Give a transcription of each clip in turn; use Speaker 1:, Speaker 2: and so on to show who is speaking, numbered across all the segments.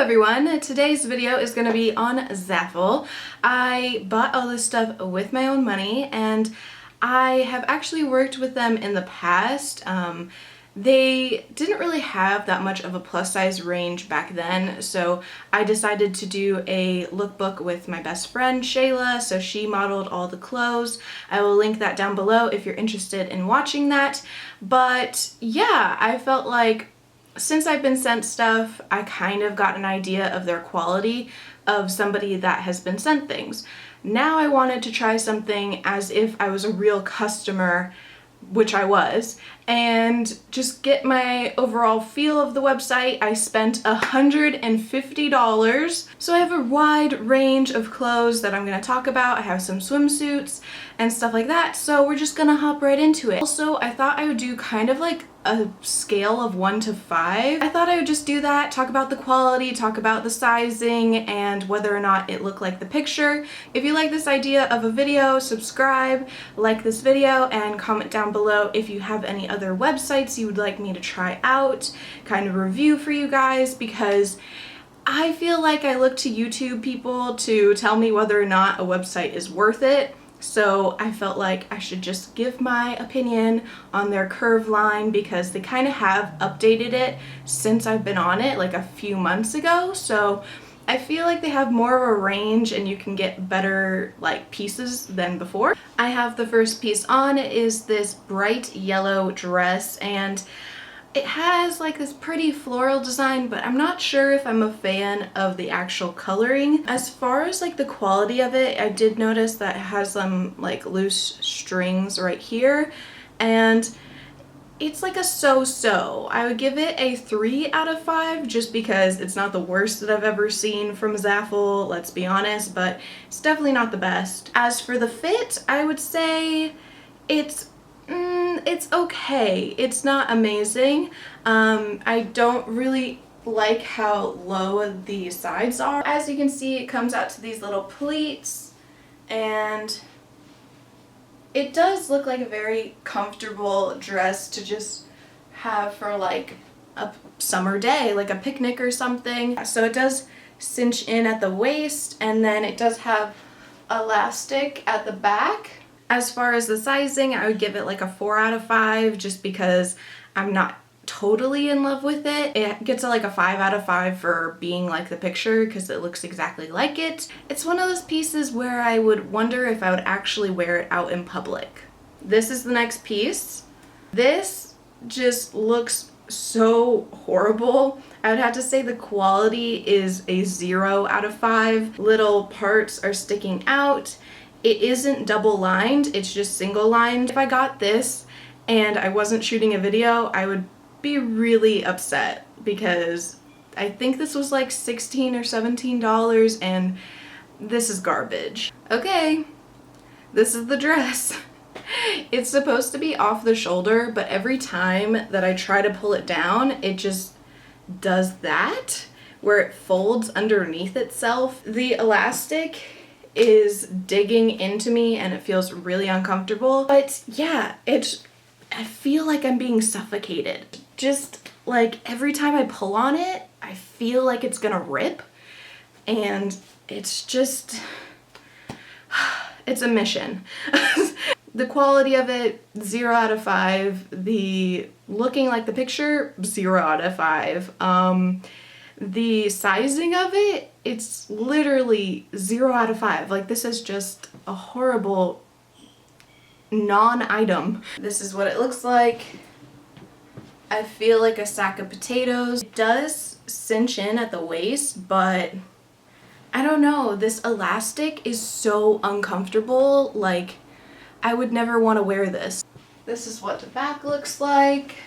Speaker 1: everyone, today's video is going to be on Zaful. I bought all this stuff with my own money and I have actually worked with them in the past. They didn't really have that much of a plus size range back then, so I decided to do a lookbook with my best friend Shayla, so she modeled all the clothes. I will link that down below if you're interested in watching that. But yeah, I felt like since I've been sent stuff, I kind of got an idea of their quality of somebody that has been sent things. Now I wanted to try something as if I was a real customer, which I was, and just get my overall feel of the website. I spent $150. So I have a wide range of clothes that I'm going to talk about. I have some swimsuits and stuff like that, so we're just gonna hop right into it. Also, I thought I would do kind of like a scale of 1 to 5. I thought I would just do that, talk about the quality, talk about the sizing, and whether or not it looked like the picture. If you like this idea of a video, subscribe, like this video, and comment down below if you have any other websites you would like me to try out, kind of review for you guys, because I feel like I look to YouTube people to tell me whether or not a website is worth it. So I felt like I should just give my opinion on their curve line because they kind of have updated it since I've been on it, like a few months ago. So I feel like they have more of a range and you can get better like pieces than before. I have the first piece on. It is this bright yellow dress and it has like this pretty floral design, but I'm not sure if I'm a fan of the actual coloring. As far as like the quality of it, I did notice that it has some like loose strings right here, and it's like a so-so. I would give it a 3 out of 5 just because it's not the worst that I've ever seen from Zaful, let's be honest, but it's definitely not the best. As for the fit, I would say it's okay. It's not amazing. I don't really like how low the sides are. As you can see, it comes out to these little pleats, and it does look like a very comfortable dress to just have for like a summer day, like a picnic or something. So it does cinch in at the waist, and then it does have elastic at the back. As far as the sizing, I would give it like a 4 out of 5 just because I'm not totally in love with it. It gets like a 5 out of 5 for being like the picture because it looks exactly like it. It's one of those pieces where I would wonder if I would actually wear it out in public. This is the next piece. This just looks so horrible. I would have to say the quality is a 0 out of 5. Little parts are sticking out. It isn't double lined, it's just single lined. If I got this and I wasn't shooting a video, I would be really upset because I think this was like $16 or $17 and this is garbage. Okay, this is the dress. It's supposed to be off the shoulder, but every time that I try to pull it down, it just does that, where it folds underneath itself. The elastic is digging into me and it feels really uncomfortable. But yeah, I feel like I'm being suffocated. Just like every time I pull on it, I feel like it's gonna rip, and it's just, it's a mission. The quality of it, 0 out of 5. The looking like the picture, 0 out of 5. The sizing of it, it's literally 0 out of 5. Like, this is just a horrible non-item. This is what it looks like. I feel like a sack of potatoes. It does cinch in at the waist, but I don't know. This elastic is so uncomfortable. Like, I would never want to wear this. This is what the back looks like.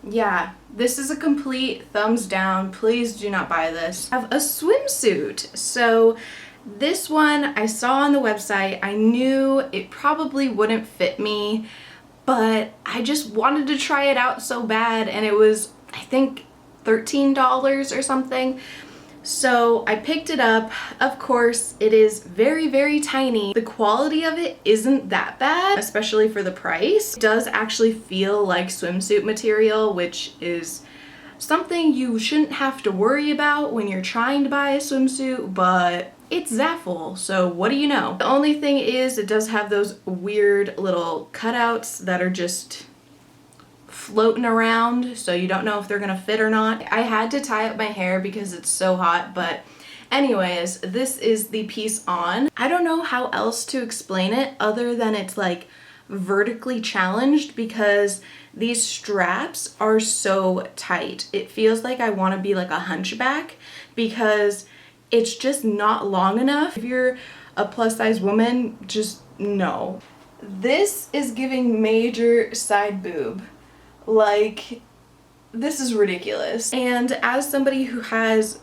Speaker 1: Yeah, this is a complete thumbs down. Please do not buy this. I have a swimsuit. So this one I saw on the website. I knew it probably wouldn't fit me, but I just wanted to try it out so bad, and it was, I think, $13 or something. So I picked it up. Of course, it is very, very tiny. The quality of it isn't that bad, especially for the price. It does actually feel like swimsuit material, which is Something you shouldn't have to worry about when you're trying to buy a swimsuit, but it's zaful, so what do you know? The only thing is it does have those weird little cutouts that are just floating around, so you don't know if they're gonna fit or not. I had to tie up my hair because it's so hot, but anyways, this is the piece on. I don't know how else to explain it other than it's like vertically challenged because these straps are so tight. It feels like I want to be like a hunchback because it's just not long enough. If you're a plus size woman, just no. This is giving major side boob. Like, this is ridiculous. And as somebody who has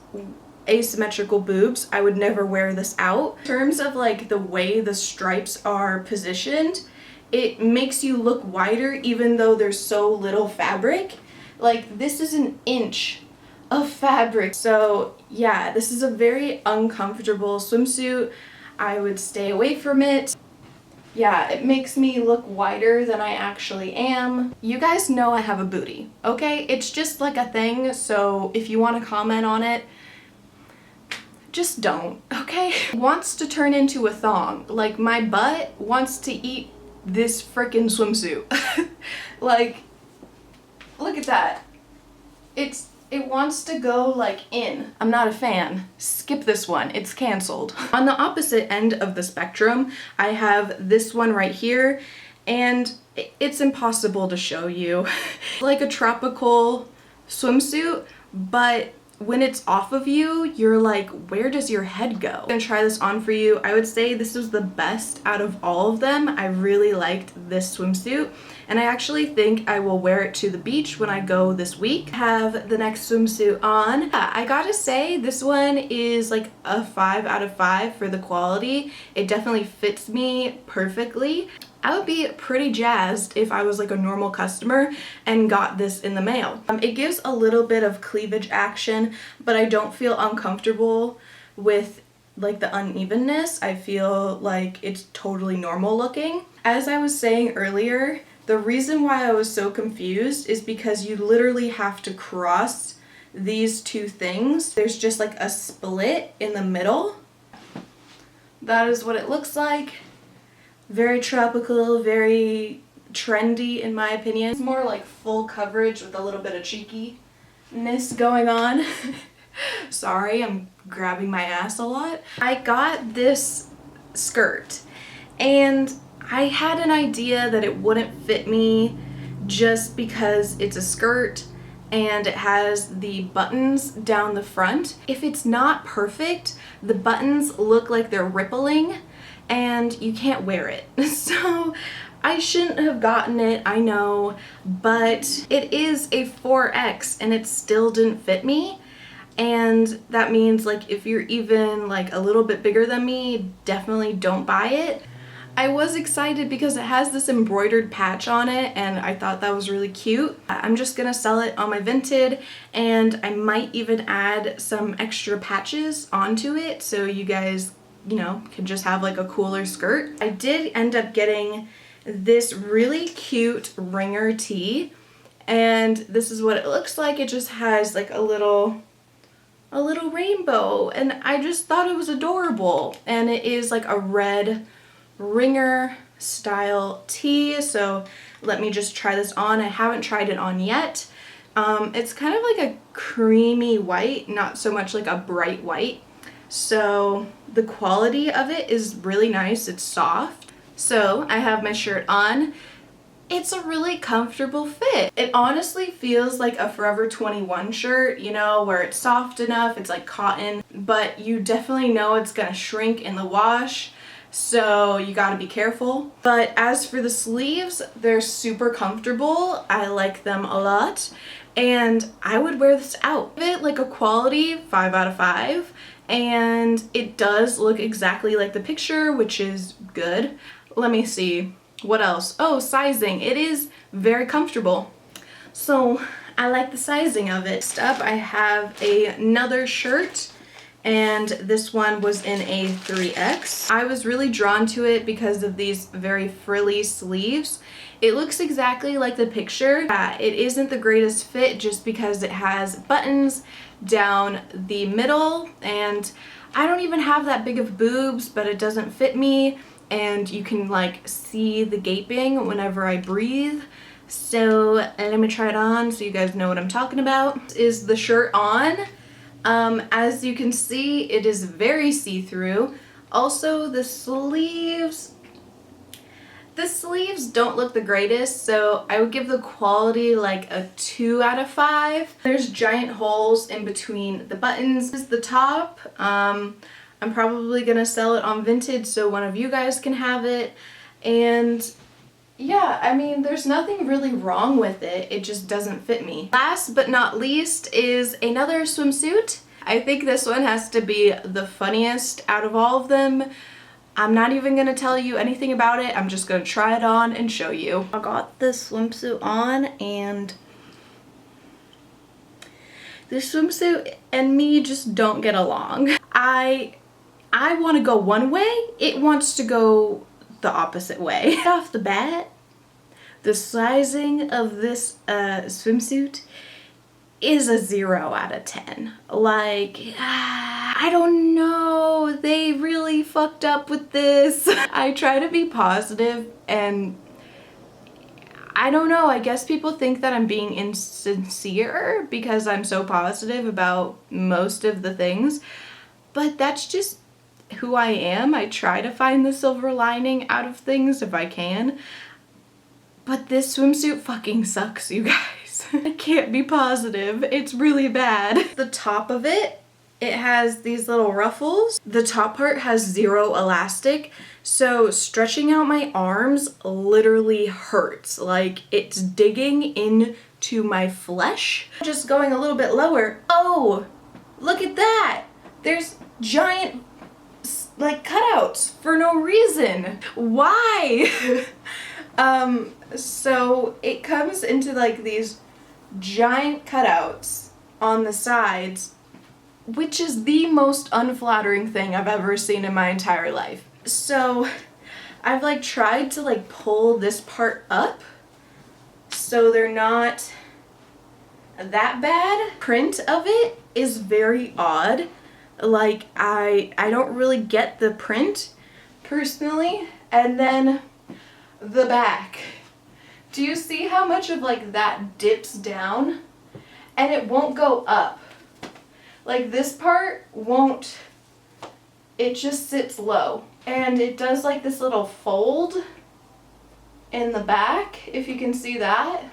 Speaker 1: asymmetrical boobs, I would never wear this out. In terms of like the way the stripes are positioned, it makes you look wider even though there's so little fabric. Like, this is an inch of fabric. So yeah, this is a very uncomfortable swimsuit. I would stay away from it. Yeah, it makes me look wider than I actually am. You guys know I have a booty, okay? It's just like a thing, so if you want to comment on it, just don't, okay? It wants to turn into a thong. Like, my butt wants to eat this frickin' swimsuit. Like, look at that. It wants to go like in. I'm not a fan. Skip this one. It's canceled. On the opposite end of the spectrum, I have this one right here, and it's impossible to show you. Like a tropical swimsuit, but when it's off of you, you're like, where does your head go? I'm gonna try this on for you. I would say this was the best out of all of them. I really liked this swimsuit, and I actually think I will wear it to the beach when I go this week. Have the next swimsuit on. Yeah, I gotta say, this one is like a 5 out of 5 for the quality. It definitely fits me perfectly. I would be pretty jazzed if I was like a normal customer and got this in the mail. It gives a little bit of cleavage action, but I don't feel uncomfortable with like the unevenness. I feel like it's totally normal looking. As I was saying earlier, the reason why I was so confused is because you literally have to cross these two things. There's just like a split in the middle. That is what it looks like. Very tropical, very trendy in my opinion. It's more like full coverage with a little bit of cheekiness going on. Sorry, I'm grabbing my ass a lot. I got this skirt and I had an idea that it wouldn't fit me just because it's a skirt and it has the buttons down the front. If it's not perfect, the buttons look like they're rippling and you can't wear it. So I shouldn't have gotten it, I know, but it is a 4X and it still didn't fit me. And that means like if you're even like a little bit bigger than me, definitely don't buy it. I was excited because it has this embroidered patch on it and I thought that was really cute. I'm just gonna sell it on my Vinted, and I might even add some extra patches onto it so you guys, you know, can just have like a cooler skirt. I did end up getting this really cute ringer tee, and this is what it looks like. It just has like a little rainbow, and I just thought it was adorable. And it is like a red ringer style tee, so let me just try this on. I haven't tried it on yet. It's kind of like a creamy white, not so much like a bright white. So the quality of it is really nice. It's soft. So I have my shirt on. It's a really comfortable fit. It honestly feels like a Forever 21 shirt, you know, where it's soft enough, it's like cotton, but you definitely know it's gonna shrink in the wash, so you gotta be careful. But as for the sleeves, they're super comfortable. I like them a lot, and I would wear this out. Give it like a quality 5 out of 5, and it does look exactly like the picture, which is good. Let me see. What else? Oh, sizing. It is very comfortable. So I like the sizing of it. Next up, I have another shirt, and this one was in a 3X. I was really drawn to it because of these very frilly sleeves. It looks exactly like the picture. It isn't the greatest fit just because it has buttons down the middle, and I don't even have that big of boobs, but it doesn't fit me, and you can like see the gaping whenever I breathe. So let me try it on so you guys know what I'm talking about. Is the shirt on? As you can see, it is very see-through. Also, the sleeves don't look the greatest, so I would give the quality like a 2 out of 5. There's giant holes in between the buttons. This is the top. I'm probably gonna sell it on Vinted so one of you guys can have it. And yeah, I mean, there's nothing really wrong with it. It just doesn't fit me. Last but not least is another swimsuit. I think this one has to be the funniest out of all of them. I'm not even gonna tell you anything about it. I'm just gonna try it on and show you. I got this swimsuit on, and this swimsuit and me just don't get along. I want to go one way, it wants to go the opposite way. Right off the bat, the sizing of this swimsuit is a 0 out of 10. Like, I don't know, they really fucked up with this. I try to be positive, and I don't know, I guess people think that I'm being insincere because I'm so positive about most of the things, but that's just who I am. I try to find the silver lining out of things if I can. But this swimsuit fucking sucks, you guys. I can't be positive. It's really bad. The top of it, it has these little ruffles. The top part has 0 elastic, so stretching out my arms literally hurts. Like, it's digging into my flesh. Just going a little bit lower. Oh, look at that. There's giant like cutouts for no reason. Why? So it comes into like these giant cutouts on the sides, which is the most unflattering thing I've ever seen in my entire life. So I've like tried to like pull this part up so they're not that bad. Print of it is very odd. Like, I don't really get the print personally. And then the back. Do you see how much of like that dips down? And it won't go up. Like, this part won't, it just sits low. And it does like this little fold in the back, if you can see that.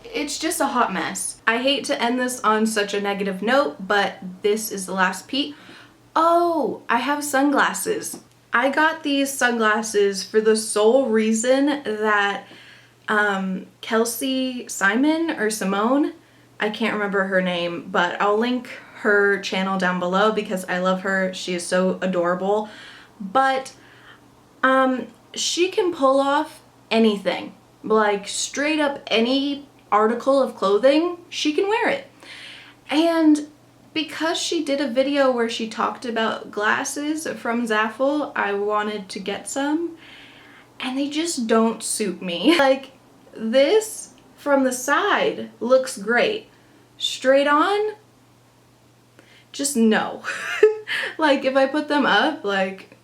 Speaker 1: It's just a hot mess. I hate to end this on such a negative note, but this is the last piece. Oh, I have sunglasses. I got these sunglasses for the sole reason that Kelsey Simon or Simone, I can't remember her name, but I'll link her channel down below because I love her. She is so adorable. But she can pull off anything. Like, straight up any article of clothing, she can wear it. And because she did a video where she talked about glasses from Zaful, I wanted to get some, and they just don't suit me. Like, this from the side looks great. Straight on, just no. Like, if I put them up, like,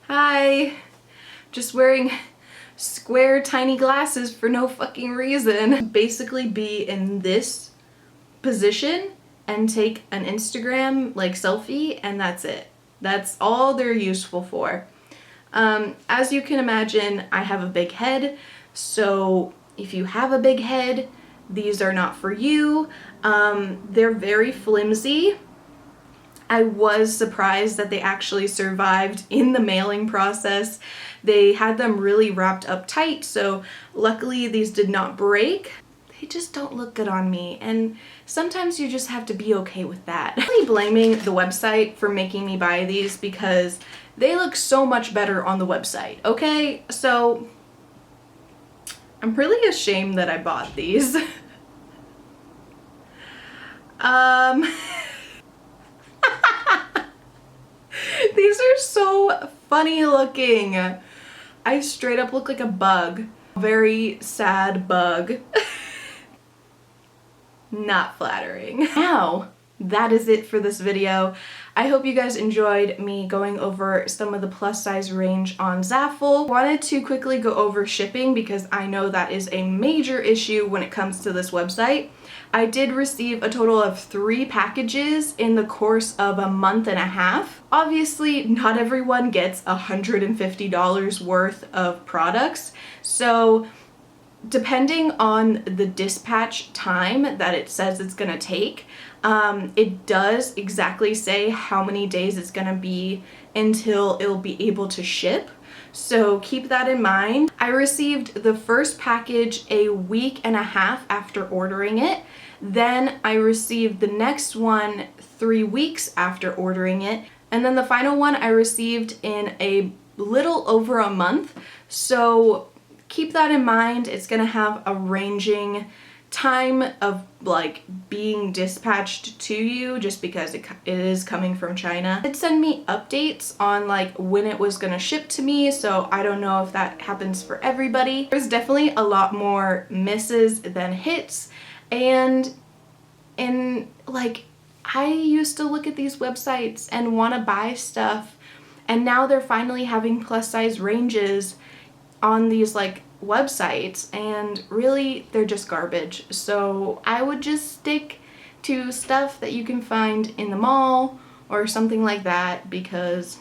Speaker 1: hi, just wearing square tiny glasses for no fucking reason. Basically be in this position and take an Instagram like selfie, and that's it. That's all they're useful for. As you can imagine, I have a big head, so if you have a big head, these are not for you. They're very flimsy. I was surprised that they actually survived in the mailing process. They had them really wrapped up tight, so luckily these did not break. They just don't look good on me, and sometimes you just have to be okay with that. I'm really blaming the website for making me buy these because they look so much better on the website, okay? So I'm really ashamed that I bought these. funny looking. I straight up look like a bug. Very sad bug. Not flattering. Now, that is it for this video. I hope you guys enjoyed me going over some of the plus size range on Zaful. Wanted to quickly go over shipping because I know that is a major issue when it comes to this website. I did receive a total of 3 packages in the course of a month and a half. Obviously, not everyone gets $150 worth of products, so depending on the dispatch time that it says it's gonna take, it does exactly say how many days it's gonna be until it'll be able to ship. So keep that in mind. I received the first package a week and a half after ordering it. Then I received the next one 3 weeks after ordering it. And then the final one I received in a little over a month. So keep that in mind. It's gonna have a ranging time of like being dispatched to you just because it is coming from China. It sent me updates on like when it was gonna ship to me, so I don't know if that happens for everybody. There's definitely a lot more misses than hits, and like I used to look at these websites and want to buy stuff, and now they're finally having plus size ranges on these like websites, and really they're just garbage. So I would just stick to stuff that you can find in the mall or something like that, because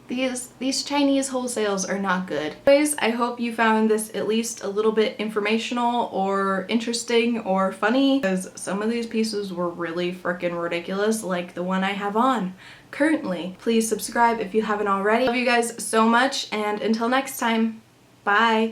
Speaker 1: these Chinese wholesales are not good. Anyways, I hope you found this at least a little bit informational or interesting or funny, because some of these pieces were really freaking ridiculous, like the one I have on currently. Please subscribe if you haven't already. Love you guys so much, and until next time, bye!